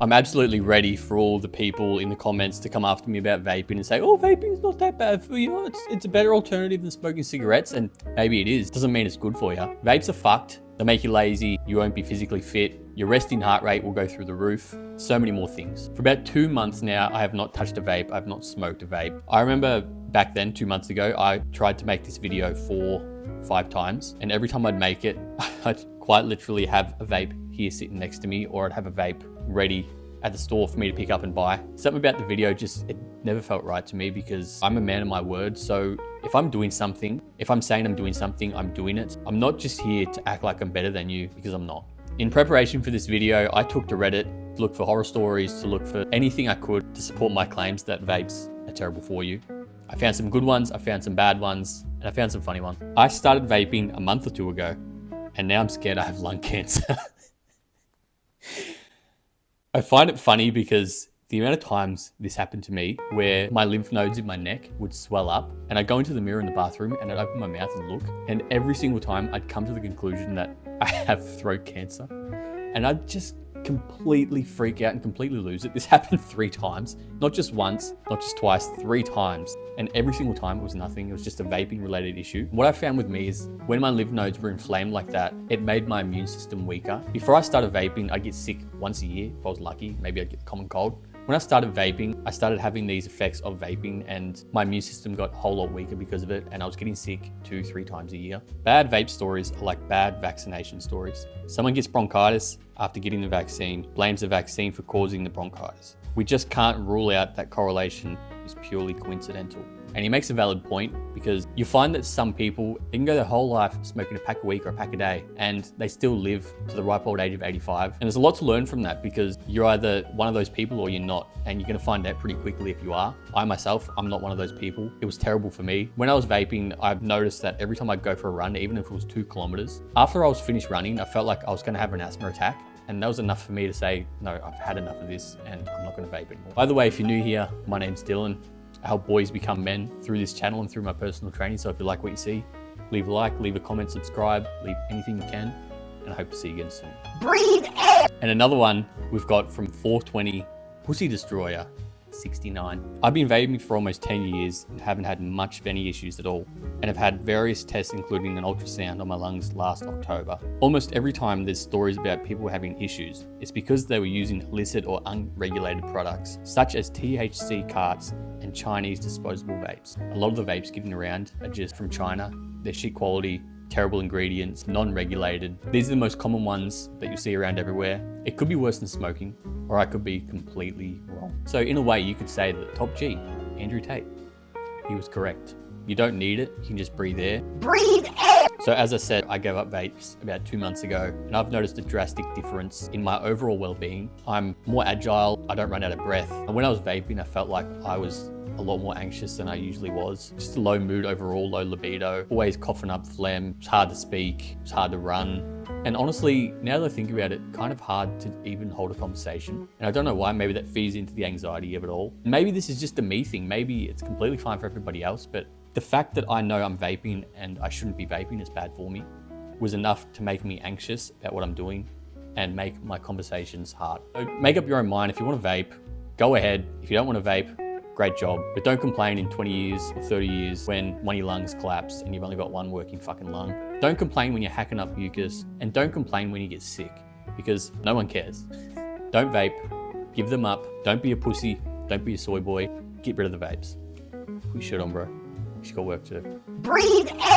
I'm absolutely ready for all the people in the comments to come after me about vaping and say, oh, vaping's not that bad for you. It's a better alternative than smoking cigarettes. And maybe it is. Doesn't mean it's good for you. Vapes are fucked. They'll make you lazy. You won't be physically fit. Your resting heart rate will go through the roof. So many more things. For about 2 months now, I have not touched a vape. I've not smoked a vape. I remember back then, 2 months ago, I tried to make this video 4-5 times. And every time I'd make it, I'd quite literally have a vape here sitting next to me, or I'd have a vape ready at the store for me to pick up and buy. Something about the video it never felt right to me, because I'm a man of my word. So if I'm doing something, if I'm saying I'm doing something, I'm doing it. I'm not just here to act like I'm better than you, because I'm not. In preparation for this video, I took to Reddit to look for horror stories, to look for anything I could to support my claims that vapes are terrible for you. I found some good ones, I found some bad ones, and I found some funny ones. I started vaping a month or 2 ago, and now I'm scared I have lung cancer. I find it funny because the amount of times this happened to me where my lymph nodes in my neck would swell up, and I'd go into the mirror in the bathroom and I'd open my mouth and look, and every single time I'd come to the conclusion that I have throat cancer, and I'd just completely freak out and completely lose it. This happened 3 times, not just once, not just twice, 3 times. And every single time it was nothing. It was just a vaping related issue. What I found with me is when my lymph nodes were inflamed like that, it made my immune system weaker. Before I started vaping, I'd get sick once a year. If I was lucky, maybe I'd get the common cold. When I started vaping, I started having these effects of vaping, and my immune system got a whole lot weaker because of it, and I was getting sick 2-3 times a year. Bad vape stories are like bad vaccination stories. Someone gets bronchitis after getting the vaccine, blames the vaccine for causing the bronchitis. We just can't rule out that correlation is purely coincidental. And he makes a valid point, because you find that some people, they can go their whole life smoking a pack a week or a pack a day, and they still live to the ripe old age of 85. And there's a lot to learn from that, because you're either one of those people or you're not, and you're gonna find out pretty quickly if you are. I myself, I'm not one of those people. It was terrible for me. When I was vaping, I've noticed that every time I'd go for a run, even if it was 2 kilometers, after I was finished running, I felt like I was gonna have an asthma attack. And that was enough for me to say, no, I've had enough of this and I'm not gonna vape anymore. By the way, if you're new here, my name's Dylan. I help boys become men through this channel and through my personal training. So if you like what you see, leave a like, leave a comment, subscribe, leave anything you can, and I hope to see you again soon. Breathe air! And another one we've got from 420 Pussy Destroyer 69. I've been vaping for almost 10 years and haven't had much of any issues at all, and have had various tests, including an ultrasound on my lungs last October. Almost every time there's stories about people having issues, it's because they were using illicit or unregulated products, such as THC carts and Chinese disposable vapes. A lot of the vapes getting around are just from China. They're shit quality, terrible ingredients, non-regulated. These are the most common ones that you see around everywhere. It could be worse than smoking, or I could be completely wrong. So in a way, you could say that top G, Andrew Tate, he was correct. You don't need it, you can just breathe air. Breathe air! So as I said, I gave up vapes about 2 months ago, and I've noticed a drastic difference in my overall well-being. I'm more agile, I don't run out of breath. And when I was vaping, I felt like I was a lot more anxious than I usually was. Just a low mood overall, low libido, always coughing up phlegm. It's hard to speak, it's hard to run. And honestly, now that I think about it, kind of hard to even hold a conversation. And I don't know why, maybe that feeds into the anxiety of it all. Maybe this is just a me thing, maybe it's completely fine for everybody else, but the fact that I know I'm vaping and I shouldn't be vaping, is bad for me, was enough to make me anxious about what I'm doing and make my conversations hard. So make up your own mind. If you want to vape, go ahead. If you don't want to vape, great job. But don't complain in 20 years or 30 years when one of your lungs collapse and you've only got one working fucking lung. Don't complain when you're hacking up mucus, and don't complain when you get sick, because no one cares. Don't vape, give them up. Don't be a pussy, don't be a soy boy. Get rid of the vapes. We should on, bro. You got work to do. Breathe air!